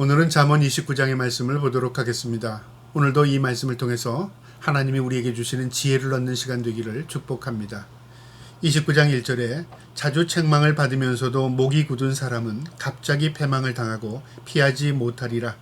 오늘은 잠언 29장의 말씀을 보도록 하겠습니다. 오늘도 이 말씀을 통해서 하나님이 우리에게 주시는 지혜를 얻는 시간 되기를 축복합니다. 29장 1절에 자주 책망을 받으면서도 목이 굳은 사람은 갑자기 패망을 당하고 피하지 못하리라.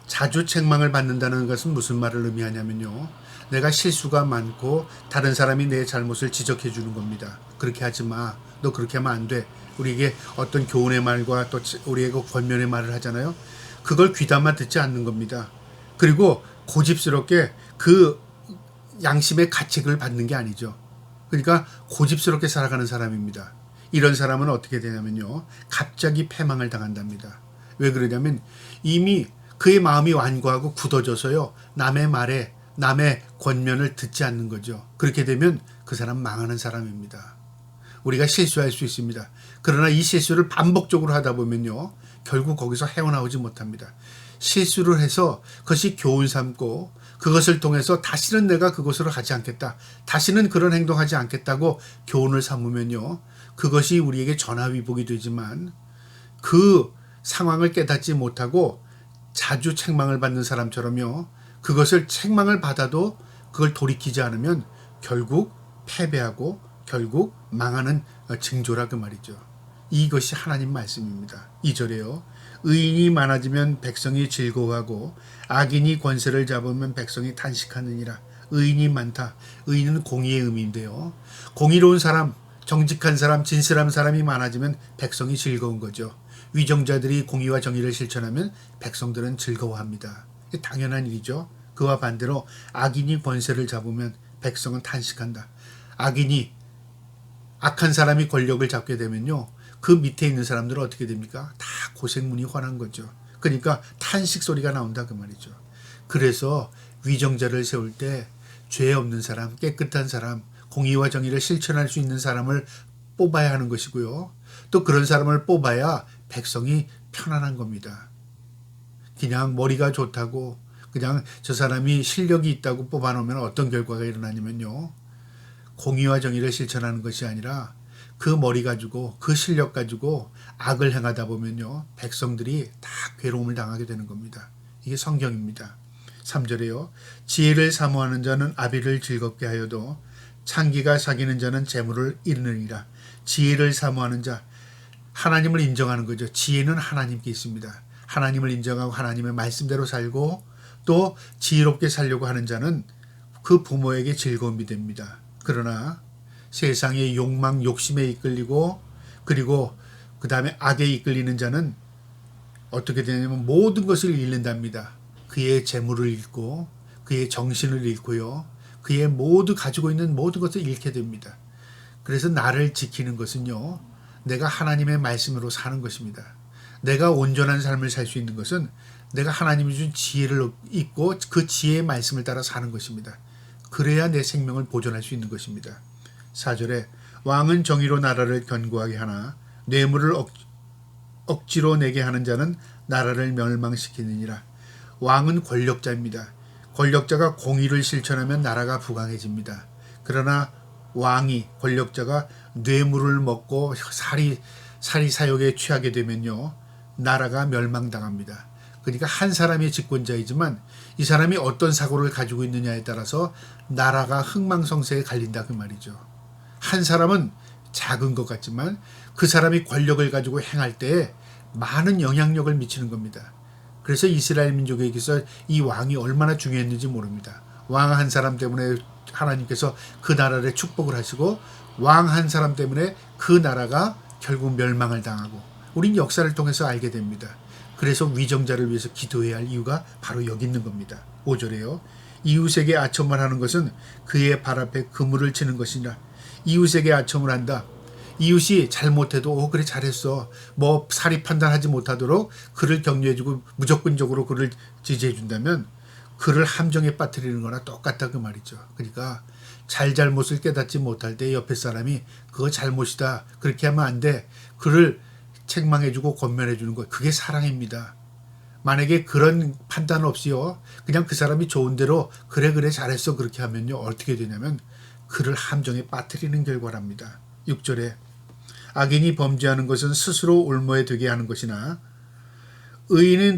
자주 책망을 받는다는 것은 무슨 말을 의미하냐면요, 내가 실수가 많고 다른 사람이 내 잘못을 지적해 주는 겁니다. 그렇게 하지 마, 너 그렇게 하면 안 돼, 우리에게 어떤 교훈의 말과 또 우리에게 권면의 말을 하잖아요. 그걸 귀담아 듣지 않는 겁니다. 그리고 고집스럽게 그 양심의 가책을 받는 게 아니죠. 그러니까 고집스럽게 살아가는 사람입니다. 이런 사람은 어떻게 되냐면요, 갑자기 패망을 당한답니다. 왜 그러냐면 이미 그의 마음이 완고하고 굳어져서요, 남의 말에 남의 권면을 듣지 않는 거죠. 그렇게 되면 그 사람 망하는 사람입니다. 우리가 실수할 수 있습니다. 그러나 이 실수를 반복적으로 하다 보면요, 결국 거기서 헤어나오지 못합니다. 실수를 해서 그것이 교훈 삼고 그것을 통해서 다시는 내가 그곳으로 가지 않겠다, 다시는 그런 행동하지 않겠다고 교훈을 삼으면요, 그것이 우리에게 전화위복이 되지만 그 상황을 깨닫지 못하고 자주 책망을 받는 사람처럼요, 그것을 책망을 받아도 그걸 돌이키지 않으면 결국 패배하고 결국 망하는 징조라 그 말이죠. 이것이 하나님 말씀입니다. 2절에요. 의인이 많아지면 백성이 즐거워하고 악인이 권세를 잡으면 백성이 탄식하느니라. 의인이 많다. 의인은 공의의 의미인데요, 공의로운 사람, 정직한 사람, 진실한 사람이 많아지면 백성이 즐거운 거죠. 위정자들이 공의와 정의를 실천하면 백성들은 즐거워합니다. 당연한 일이죠. 그와 반대로 악인이 권세를 잡으면 백성은 탄식한다. 악한 사람이 권력을 잡게 되면요, 그 밑에 있는 사람들은 어떻게 됩니까? 다 고생문이 훤한 거죠. 그러니까 탄식 소리가 나온다 그 말이죠. 그래서 위정자를 세울 때 죄 없는 사람, 깨끗한 사람, 공의와 정의를 실천할 수 있는 사람을 뽑아야 하는 것이고요, 또 그런 사람을 뽑아야 백성이 편안한 겁니다. 그냥 머리가 좋다고, 그냥 저 사람이 실력이 있다고 뽑아놓으면 어떤 결과가 일어나냐면요, 공의와 정의를 실천하는 것이 아니라 그 머리 가지고 그 실력 가지고 악을 행하다 보면요, 백성들이 다 괴로움을 당하게 되는 겁니다. 이게 성경입니다. 3절에요. 지혜를 사모하는 자는 아비를 즐겁게 하여도 창기가 사귀는 자는 재물을 잃느니라. 지혜를 사모하는 자, 하나님을 인정하는 거죠. 지혜는 하나님께 있습니다. 하나님을 인정하고 하나님의 말씀대로 살고 또 지혜롭게 살려고 하는 자는 그 부모에게 즐거움이 됩니다. 그러나 세상의 욕망, 욕심에 이끌리고 그리고 그 다음에 악에 이끌리는 자는 어떻게 되냐면 모든 것을 잃는답니다. 그의 재물을 잃고 그의 정신을 잃고요, 그의 가지고 있는 모든 것을 잃게 됩니다. 그래서 나를 지키는 것은요, 내가 하나님의 말씀으로 사는 것입니다. 내가 온전한 삶을 살 수 있는 것은 내가 하나님이 준 지혜를 잊고 그 지혜의 말씀을 따라 사는 것입니다. 그래야 내 생명을 보존할 수 있는 것입니다. 4절에 왕은 정의로 나라를 견고하게 하나 뇌물을 억지로 내게 하는 자는 나라를 멸망시키느니라. 왕은 권력자입니다. 권력자가 공의를 실천하면 나라가 부강해집니다. 그러나 권력자가 뇌물을 먹고 사리사욕에 취하게 되면요, 나라가 멸망당합니다. 그러니까 한 사람이 집권자이지만 이 사람이 어떤 사고를 가지고 있느냐에 따라서 나라가 흥망성쇠에 갈린다 그 말이죠. 한 사람은 작은 것 같지만 그 사람이 권력을 가지고 행할 때 많은 영향력을 미치는 겁니다. 그래서 이스라엘 민족에게서 이 왕이 얼마나 중요했는지 모릅니다. 왕 한 사람 때문에 하나님께서 그 나라를 축복을 하시고 왕 한 사람 때문에 그 나라가 결국 멸망을 당하고 우린 역사를 통해서 알게 됩니다. 그래서 위정자를 위해서 기도해야 할 이유가 바로 여기 있는 겁니다. 5절에요. 이웃에게 아첨을 하는 것은 그의 발 앞에 그물을 치는 것이라. 이웃에게 아첨을 한다. 이웃이 잘못해도 그래 잘했어, 사리 판단하지 못하도록 그를 격려해주고 무조건적으로 그를 지지해준다면 그를 함정에 빠뜨리는 거나 똑같다 그 말이죠. 그러니까 잘못을 깨닫지 못할 때 옆에 사람이 그거 잘못이다, 그렇게 하면 안 돼, 그를 책망해주고 권면해주는 것, 그게 사랑입니다. 만약에 그런 판단 없이요, 그냥 그 사람이 좋은 대로 그래 잘했어 그렇게 하면요, 어떻게 되냐면 그를 함정에 빠뜨리는 결과랍니다. 6절에 악인이 범죄하는 것은 스스로 올무에 되게 하는 것이나 의인이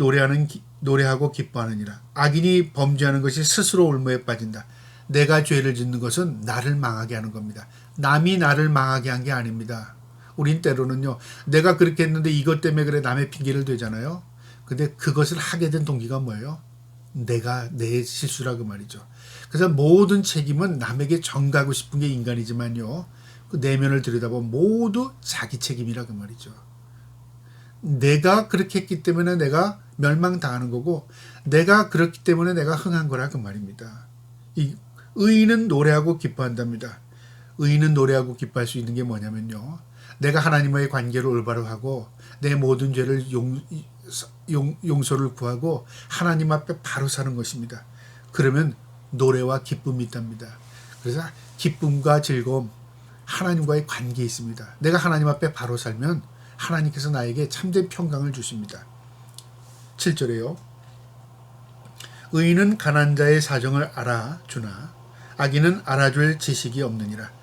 노래하고 기뻐하느니라. 악인이 범죄하는 것이 스스로 올무에 빠진다. 내가 죄를 짓는 것은 나를 망하게 하는 겁니다. 남이 나를 망하게 한 게 아닙니다. 우린 때로는요, 내가 그렇게 했는데 이것 때문에 그래 남의 핑계를 대잖아요. 근데 그것을 하게 된 동기가 뭐예요? 내 실수라 그 말이죠. 그래서 모든 책임은 남에게 전가하고 싶은 게 인간이지만요, 그 내면을 들여다보면 모두 자기 책임이라 그 말이죠. 내가 그렇게 했기 때문에 내가 멸망당하는 거고, 내가 그렇기 때문에 내가 흥한 거라 그 말입니다. 이 의인은 노래하고 기뻐한답니다. 의인은 노래하고 기뻐할 수 있는 게 뭐냐면요, 내가 하나님과의 관계를 올바로 하고 내 모든 죄를 용서를 구하고 하나님 앞에 바로 사는 것입니다. 그러면 노래와 기쁨이 있답니다. 그래서 기쁨과 즐거움, 하나님과의 관계에 있습니다. 내가 하나님 앞에 바로 살면 하나님께서 나에게 참된 평강을 주십니다. 7절에요. 의인은 가난한 자의 사정을 알아주나 악인은 알아줄 지식이 없느니라.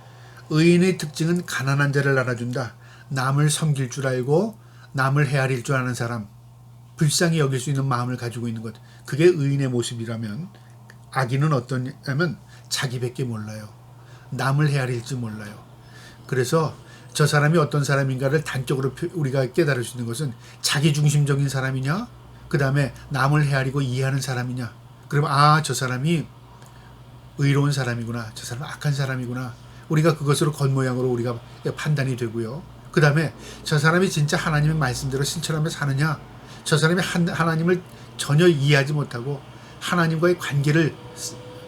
의인의 특징은 가난한 자를 알아준다. 남을 섬길 줄 알고 남을 헤아릴 줄 아는 사람, 불쌍히 여길 수 있는 마음을 가지고 있는 것, 그게 의인의 모습이라면, 악인은 어떠냐면 자기밖에 몰라요. 남을 헤아릴지 몰라요. 그래서 저 사람이 어떤 사람인가를 단적으로 우리가 깨달을 수 있는 것은 자기중심적인 사람이냐, 그 다음에 남을 헤아리고 이해하는 사람이냐. 그러면 저 사람이 의로운 사람이구나, 저 사람은 악한 사람이구나, 우리가 그것으로 겉모양으로 우리가 판단이 되고요. 그 다음에 저 사람이 진짜 하나님의 말씀대로 실천하며 사느냐, 저 사람이 하나님을 전혀 이해하지 못하고 하나님과의 관계를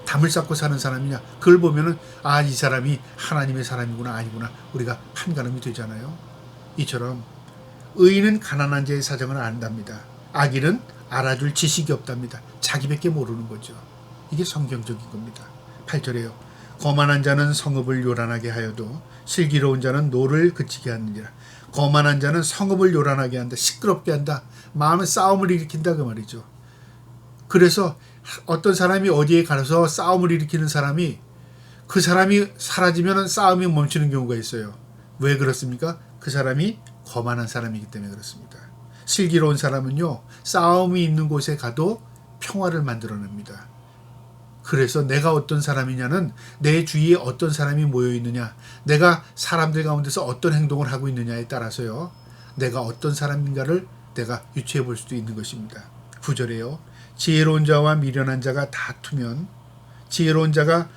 담을 쌓고 사는 사람이냐, 그걸 보면은 이 사람이 하나님의 사람이구나 아니구나 우리가 판가름이 되잖아요. 이처럼 의인은 가난한 자의 사정을 안답니다. 악인은 알아줄 지식이 없답니다. 자기밖에 모르는 거죠. 이게 성경적인 겁니다. 8절에요. 거만한 자는 성읍을 요란하게 하여도 슬기로운 자는 노를 그치게 하느니라. 거만한 자는 성읍을 요란하게 한다. 시끄럽게 한다. 마음에 싸움을 일으킨다 그 말이죠. 그래서 어떤 사람이 어디에 가서 싸움을 일으키는 사람이, 그 사람이 사라지면 싸움이 멈추는 경우가 있어요. 왜 그렇습니까? 그 사람이 거만한 사람이기 때문에 그렇습니다. 슬기로운 사람은요, 싸움이 있는 곳에 가도 평화를 만들어냅니다. 그래서 내가 어떤 사람이냐는 내 주위에 어떤 사람이 모여 있느냐, 내가 사람들 가운데서 어떤 행동을 하고 있느냐에 따라서요, 내가 어떤 사람인가를 내가 유추해 볼 수도 있는 것입니다. 9절에요. 지혜로운 자와 미련한 자가 다투면 지혜로운 자가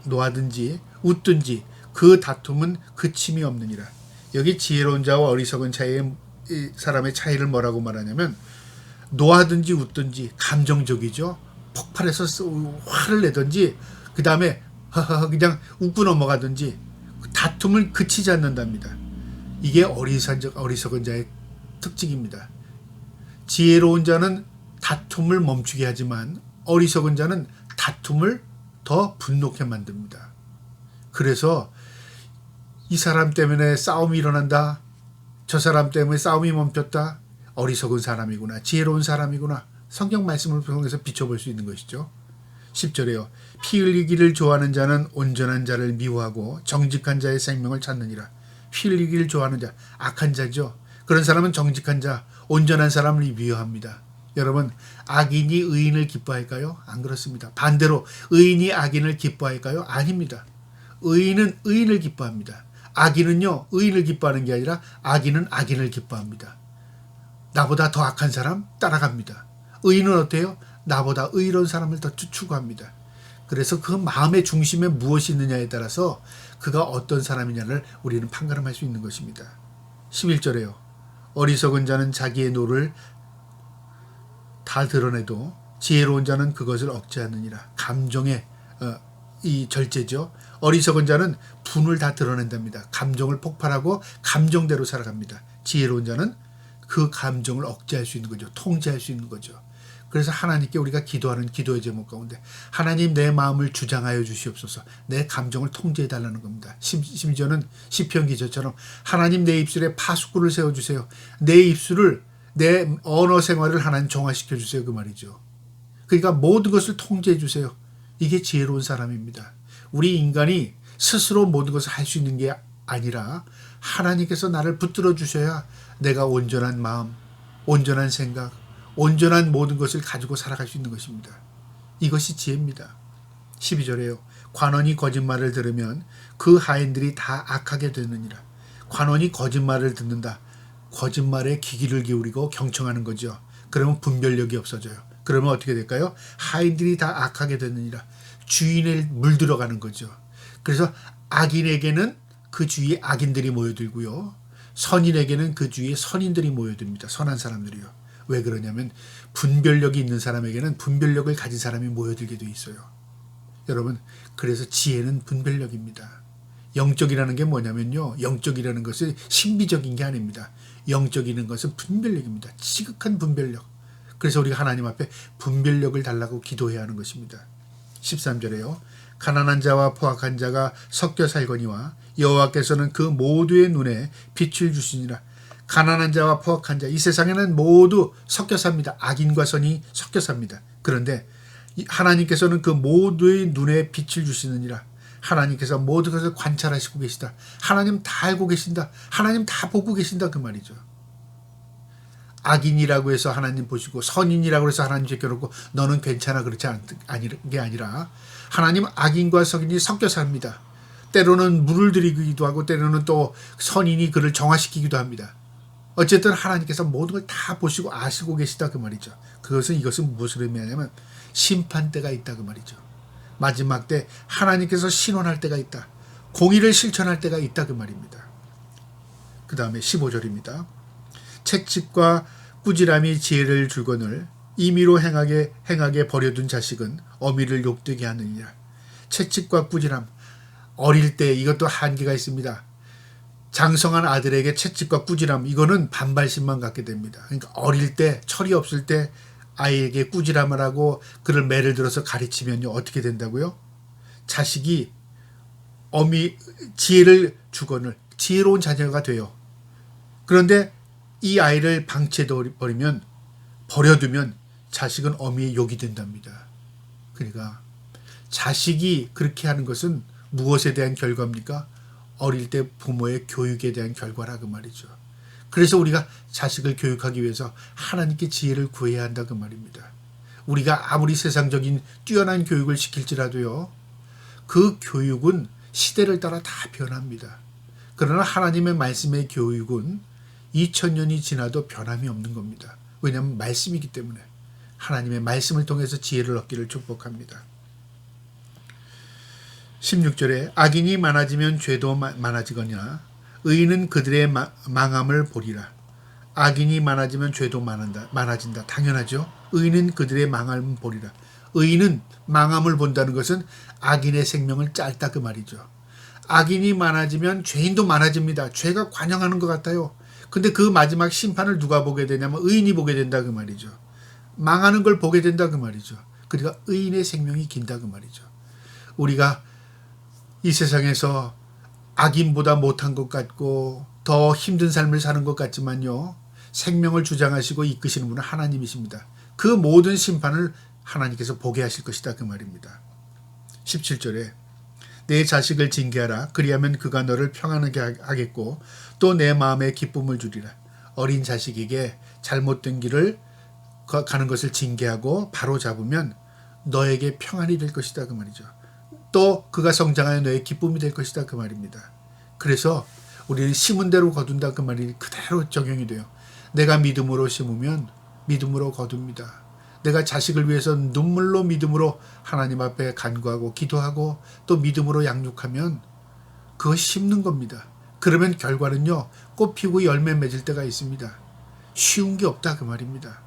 노하든지 웃든지 그 다툼은 그침이 없느니라. 여기 지혜로운 자와 어리석은 사람의 차이를 뭐라고 말하냐면, 노하든지 웃든지 감정적이죠. 폭발해서 화를 내든지 그 다음에 그냥 웃고 넘어가든지 다툼을 그치지 않는답니다. 이게 어리석은 자의 특징입니다. 지혜로운 자는 다툼을 멈추게 하지만 어리석은 자는 다툼을 더 분노케 만듭니다. 그래서 이 사람 때문에 싸움이 일어난다, 저 사람 때문에 싸움이 멈췄다, 어리석은 사람이구나, 지혜로운 사람이구나, 성경 말씀을 통해서 비춰볼 수 있는 것이죠. 10절에요. 피 흘리기를 좋아하는 자는 온전한 자를 미워하고 정직한 자의 생명을 찾느니라. 피 흘리기를 좋아하는 자, 악한 자죠. 그런 사람은 정직한 자, 온전한 사람을 미워합니다. 여러분, 악인이 의인을 기뻐할까요? 안 그렇습니다. 반대로 의인이 악인을 기뻐할까요? 아닙니다. 의인은 의인을 기뻐합니다. 악인은요, 의인을 기뻐하는 게 아니라 악인은 악인을 기뻐합니다. 나보다 더 악한 사람 따라갑니다. 의인은 어때요? 나보다 의로운 사람을 더 추구합니다. 그래서 그 마음의 중심에 무엇이 있느냐에 따라서 그가 어떤 사람이냐를 우리는 판가름할 수 있는 것입니다. 11절에요. 어리석은 자는 자기의 노를 다 드러내도 지혜로운 자는 그것을 억제하느니라. 감정의 이 절제죠. 어리석은 자는 분을 다 드러낸답니다. 감정을 폭발하고 감정대로 살아갑니다. 지혜로운 자는 그 감정을 억제할 수 있는 거죠. 통제할 수 있는 거죠. 그래서 하나님께 우리가 기도하는 기도의 제목 가운데, 하나님 내 마음을 주장하여 주시옵소서, 내 감정을 통제해 달라는 겁니다. 심지어는 시편 기자처럼 하나님 내 입술에 파수꾼을 세워주세요. 내 입술을, 내 언어 생활을 하나님 정화시켜 주세요 그 말이죠. 그러니까 모든 것을 통제해 주세요. 이게 지혜로운 사람입니다. 우리 인간이 스스로 모든 것을 할 수 있는 게 아니라 하나님께서 나를 붙들어 주셔야 내가 온전한 마음, 온전한 생각, 온전한 모든 것을 가지고 살아갈 수 있는 것입니다. 이것이 지혜입니다. 12절에요. 관원이 거짓말을 들으면 그 하인들이 다 악하게 되느니라. 관원이 거짓말을 듣는다. 거짓말에 귀기를 기울이고 경청하는 거죠. 그러면 분별력이 없어져요. 그러면 어떻게 될까요? 하인들이 다 악하게 되느니라. 주인을 물들어가는 거죠. 그래서 악인에게는 그 주위에 악인들이 모여들고요. 선인에게는 그 주위에 선인들이 모여듭니다. 선한 사람들이요. 왜 그러냐면 분별력이 있는 사람에게는 분별력을 가진 사람이 모여들게 돼 있어요. 여러분, 그래서 지혜는 분별력입니다. 영적이라는 게 뭐냐면요. 영적이라는 것은 신비적인 게 아닙니다. 영적이라는 것은 분별력입니다. 지극한 분별력. 그래서 우리가 하나님 앞에 분별력을 달라고 기도해야 하는 것입니다. 13절에요. 가난한 자와 포악한 자가 섞여 살거니와 여호와께서는 그 모두의 눈에 빛을 주시니라. 가난한 자와 포악한 자, 이 세상에는 모두 섞여 삽니다. 악인과 선이 섞여 삽니다. 그런데 하나님께서는 그 모두의 눈에 빛을 주시느니라. 하나님께서 모든 것을 관찰하시고 계시다. 하나님 다 알고 계신다. 하나님 다 보고 계신다. 그 말이죠. 악인이라고 해서 하나님 보시고 선인이라고 해서 하나님 제껴놓고 너는 괜찮아 그렇지 않은 게 아니라 하나님은 악인과 선인이 섞여 삽니다. 때로는 물을 들이기도 하고 때로는 또 선인이 그를 정화시키기도 합니다. 어쨌든 하나님께서 모든 걸 다 보시고 아시고 계시다 그 말이죠. 이것은 무엇을 의미하냐면 심판대가 있다 그 말이죠. 마지막 때 하나님께서 신원할 때가 있다. 공의를 실천할 때가 있다 그 말입니다. 그 다음에 15절입니다. 채찍과 꾸지람이 지혜를 줄거늘 임의로 행하게 버려둔 자식은 어미를 욕되게 하느니라. 채찍과 꾸지람, 어릴 때 이것도 한계가 있습니다. 장성한 아들에게 채찍과 꾸지람, 이거는 반발심만 갖게 됩니다. 그러니까 어릴 때 철이 없을 때 아이에게 꾸지람을 하고 그를 매를 들어서 가르치면요 어떻게 된다고요? 자식이 지혜를 주거늘 지혜로운 자녀가 돼요. 그런데 이 아이를 버려두면 자식은 어미의 욕이 된답니다. 그러니까 자식이 그렇게 하는 것은 무엇에 대한 결과입니까? 어릴 때 부모의 교육에 대한 결과라 그 말이죠. 그래서 우리가 자식을 교육하기 위해서 하나님께 지혜를 구해야 한다 그 말입니다. 우리가 아무리 세상적인 뛰어난 교육을 시킬지라도요. 그 교육은 시대를 따라 다 변합니다. 그러나 하나님의 말씀의 교육은 2000년이 지나도 변함이 없는 겁니다. 왜냐하면 말씀이기 때문에 하나님의 말씀을 통해서 지혜를 얻기를 축복합니다. 16절에 악인이 많아지면 죄도 많아지거니와 의인은 그들의 망함을 보리라. 악인이 많아지면 죄도 많아진다. 당연하죠. 의인은 그들의 망함을 보리라. 의인은 망함을 본다는 것은 악인의 생명을 짧다 그 말이죠. 악인이 많아지면 죄인도 많아집니다. 죄가 관영하는 것 같아요. 근데 그 마지막 심판을 누가 보게 되냐면 의인이 보게 된다 그 말이죠. 망하는 걸 보게 된다 그 말이죠. 그러니까 의인의 생명이 긴다 그 말이죠. 우리가 이 세상에서 악인보다 못한 것 같고 더 힘든 삶을 사는 것 같지만요. 생명을 주장하시고 이끄시는 분은 하나님이십니다. 그 모든 심판을 하나님께서 보게 하실 것이다 그 말입니다. 17절에 내 자식을 징계하라. 그리하면 그가 너를 평안하게 하겠고 또 내 마음에 기쁨을 주리라. 어린 자식에게 잘못된 길을 가는 것을 징계하고 바로 잡으면 너에게 평안이 될 것이다 그 말이죠. 또 그가 성장하여 너의 기쁨이 될 것이다 그 말입니다. 그래서 우리는 심은 대로 거둔다 그 말이 그대로 적용이 돼요. 내가 믿음으로 심으면 믿음으로 거둡니다. 내가 자식을 위해서 눈물로 믿음으로 하나님 앞에 간구하고 기도하고 또 믿음으로 양육하면 그거 심는 겁니다. 그러면 결과는요 꽃 피고 열매 맺을 때가 있습니다. 쉬운 게 없다 그 말입니다.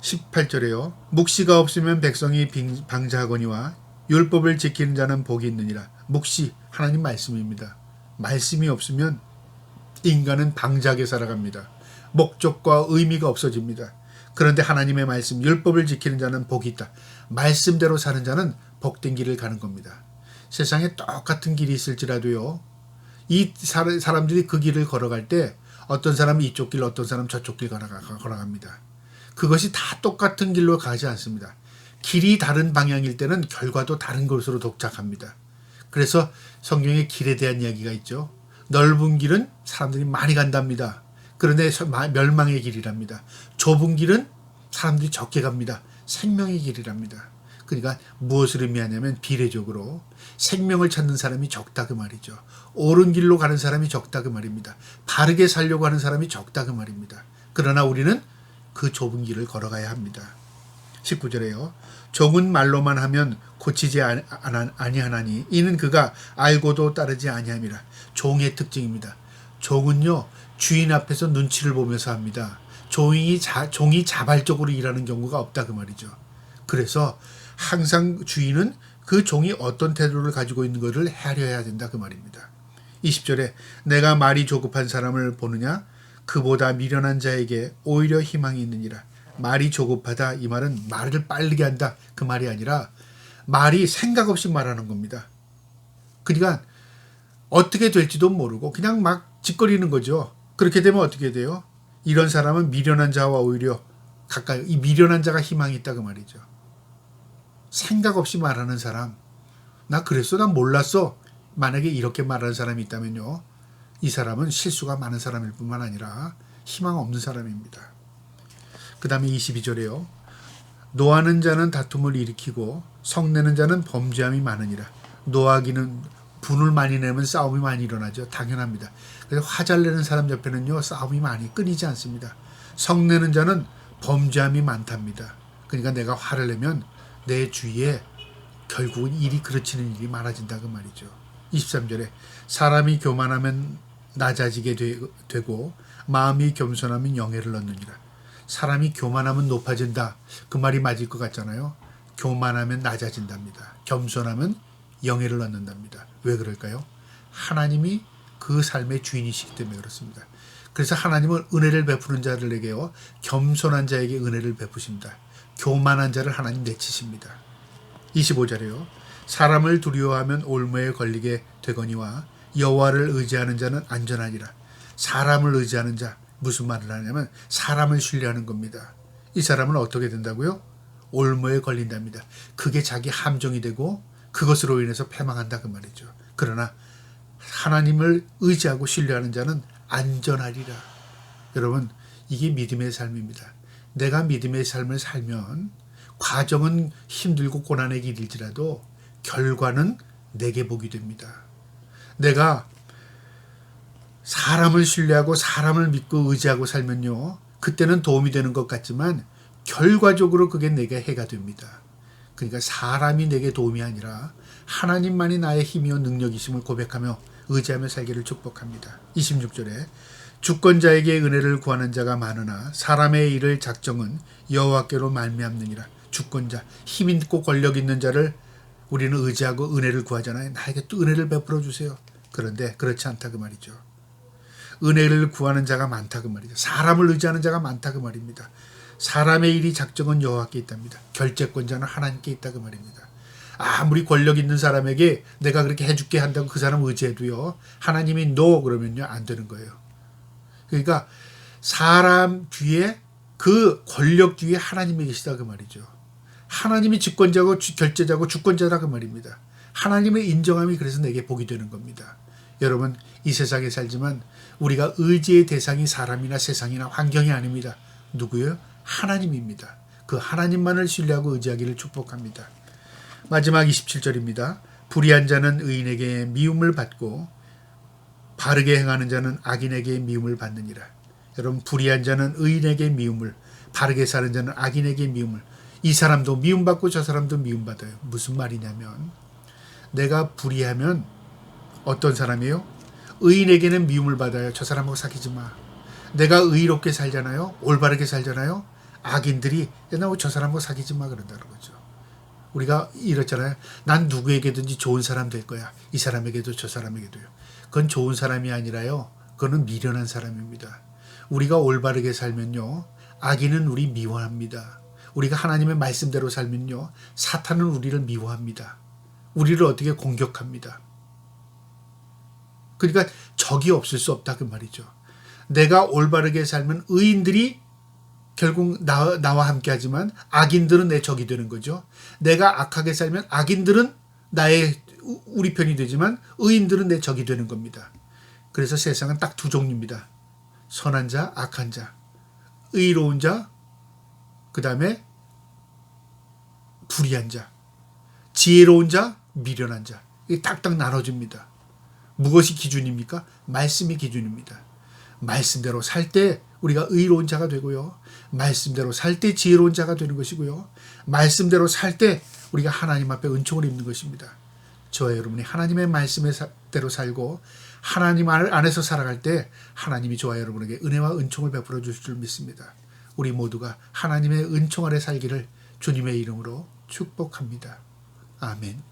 18절에요. 묵시가 없으면 백성이 방자하거니와 율법을 지키는 자는 복이 있느니라. 묵시 하나님 말씀입니다. 말씀이 없으면 인간은 방자하게 살아갑니다. 목적과 의미가 없어집니다. 그런데 하나님의 말씀 율법을 지키는 자는 복이 있다. 말씀대로 사는 자는 복된 길을 가는 겁니다. 세상에 똑같은 길이 있을지라도요. 이 사람들이 그 길을 걸어갈 때 어떤 사람은 이쪽 길 어떤 사람은 저쪽 길 걸어갑니다. 그것이 다 똑같은 길로 가지 않습니다. 길이 다른 방향일 때는 결과도 다른 것으로 도착합니다. 그래서 성경에 길에 대한 이야기가 있죠. 넓은 길은 사람들이 많이 간답니다. 그런데 멸망의 길이랍니다. 좁은 길은 사람들이 적게 갑니다. 생명의 길이랍니다. 그러니까 무엇을 의미하냐면 비례적으로 생명을 찾는 사람이 적다 그 말이죠. 옳은 길로 가는 사람이 적다 그 말입니다. 바르게 살려고 하는 사람이 적다 그 말입니다. 그러나 우리는 그 좁은 길을 걸어가야 합니다. 19절에요. 종은 말로만 하면 고치지 아니하나니 이는 그가 알고도 따르지 아니함이라. 종의 특징입니다. 종은요 주인 앞에서 눈치를 보면서 합니다. 종이 자발적으로 일하는 경우가 없다 그 말이죠. 그래서 항상 주인은 그 종이 어떤 태도를 가지고 있는 것을 헤아려야 된다 그 말입니다. 20절에 내가 말이 조급한 사람을 보느냐 그보다 미련한 자에게 오히려 희망이 있느니라. 말이 조급하다 이 말은 말을 빠르게 한다 그 말이 아니라 말이 생각 없이 말하는 겁니다. 그러니까 어떻게 될지도 모르고 그냥 막 짓거리는 거죠. 그렇게 되면 어떻게 돼요? 이런 사람은 미련한 자와 오히려 가까이 이 미련한 자가 희망이 있다 그 말이죠. 생각 없이 말하는 사람 나 그랬어 난 몰랐어 만약에 이렇게 말하는 사람이 있다면요 이 사람은 실수가 많은 사람일 뿐만 아니라 희망 없는 사람입니다. 그 다음에 22절에요. 노하는 자는 다툼을 일으키고 성내는 자는 범죄함이 많으니라. 노하기는 분을 많이 내면 싸움이 많이 일어나죠. 당연합니다. 그래서 화잘 내는 사람 옆에는요 싸움이 많이 끊이지 않습니다. 성내는 자는 범죄함이 많답니다. 그러니까 내가 화를 내면 내 주위에 결국은 일이 그르치는 일이 많아진다 그 말이죠. 23절에 사람이 교만하면 낮아지게 되고 마음이 겸손하면 영예를 얻느니라. 사람이 교만하면 높아진다. 그 말이 맞을 것 같잖아요. 교만하면 낮아진답니다. 겸손하면 영예를 얻는답니다. 왜 그럴까요? 하나님이 그 삶의 주인이시기 때문에 그렇습니다. 그래서 하나님은 은혜를 베푸는 자들에게요. 겸손한 자에게 은혜를 베푸십니다. 교만한 자를 하나님 내치십니다. 25절에요. 사람을 두려워하면 올무에 걸리게 되거니와 여호와를 의지하는 자는 안전하니라. 사람을 의지하는 자 무슨 말을 하냐면 사람을 신뢰하는 겁니다. 이 사람은 어떻게 된다고요? 올무에 걸린답니다. 그게 자기 함정이 되고 그것으로 인해서 패망한다 그 말이죠. 그러나 하나님을 의지하고 신뢰하는 자는 안전하리라. 여러분 이게 믿음의 삶입니다. 내가 믿음의 삶을 살면 과정은 힘들고 고난의 길일지라도 결과는 내게 복이 됩니다. 내가 사람을 신뢰하고 사람을 믿고 의지하고 살면요. 그때는 도움이 되는 것 같지만 결과적으로 그게 내게 해가 됩니다. 그러니까 사람이 내게 도움이 아니라 하나님만이 나의 힘이요 능력이심을 고백하며 의지하며 살기를 축복합니다. 26절에 주권자에게 은혜를 구하는 자가 많으나 사람의 일을 작정은 여호와께로 말미암느니라. 주권자, 힘 있고 권력 있는 자를 우리는 의지하고 은혜를 구하잖아요. 나에게 또 은혜를 베풀어 주세요. 그런데 그렇지 않다 그 말이죠. 은혜를 구하는 자가 많다 그 말이죠. 사람을 의지하는 자가 많다 그 말입니다. 사람의 일이 작정은 여호와께 있답니다. 결재권자는 하나님께 있다 그 말입니다. 아무리 권력 있는 사람에게 내가 그렇게 해줄게 한다고 그 사람 의지해도요. 하나님이 NO 그러면요 안 되는 거예요. 그러니까 사람 뒤에 그 권력 뒤에 하나님이 계시다 그 말이죠. 하나님이 집권자고 결재자고 주권자다 그 말입니다. 하나님의 인정함이 그래서 내게 복이 되는 겁니다. 여러분 이 세상에 살지만 우리가 의지의 대상이 사람이나 세상이나 환경이 아닙니다. 누구예요? 하나님입니다. 그 하나님만을 신뢰하고 의지하기를 축복합니다. 마지막 27절입니다. 불의한 자는 의인에게 미움을 받고 바르게 행하는 자는 악인에게 미움을 받느니라. 여러분 불의한 자는 의인에게 미움을 바르게 사는 자는 악인에게 미움을 이 사람도 미움받고 저 사람도 미움받아요. 무슨 말이냐면 내가 불의하면 어떤 사람이에요? 의인에게는 미움을 받아요. 저 사람하고 사귀지 마. 내가 의롭게 살잖아요. 올바르게 살잖아요. 악인들이 나 저 사람하고 사귀지 마 그런다는 거죠. 우리가 이렇잖아요. 난 누구에게든지 좋은 사람 될 거야. 이 사람에게도 저 사람에게도요. 그건 좋은 사람이 아니라요. 그거는 미련한 사람입니다. 우리가 올바르게 살면요. 악인은 우리 미워합니다. 우리가 하나님의 말씀대로 살면요. 사탄은 우리를 미워합니다. 우리를 어떻게 공격합니다. 그러니까 적이 없을 수 없다 그 말이죠. 내가 올바르게 살면 의인들이 결국 나와 함께 하지만 악인들은 내 적이 되는 거죠. 내가 악하게 살면 악인들은 우리 편이 되지만 의인들은 내 적이 되는 겁니다. 그래서 세상은 딱 두 종류입니다. 선한 자, 악한 자, 의로운 자, 그 다음에 불의한 자, 지혜로운 자, 미련한 자. 이게 딱딱 나눠집니다. 무엇이 기준입니까? 말씀이 기준입니다. 말씀대로 살 때 우리가 의로운 자가 되고요. 말씀대로 살 때 지혜로운 자가 되는 것이고요. 말씀대로 살 때 우리가 하나님 앞에 은총을 입는 것입니다. 저와 여러분이 하나님의 말씀대로 살고 하나님 안에서 살아갈 때 하나님이 저와 여러분에게 은혜와 은총을 베풀어 주실 줄 믿습니다. 우리 모두가 하나님의 은총 아래 살기를 주님의 이름으로 축복합니다. 아멘.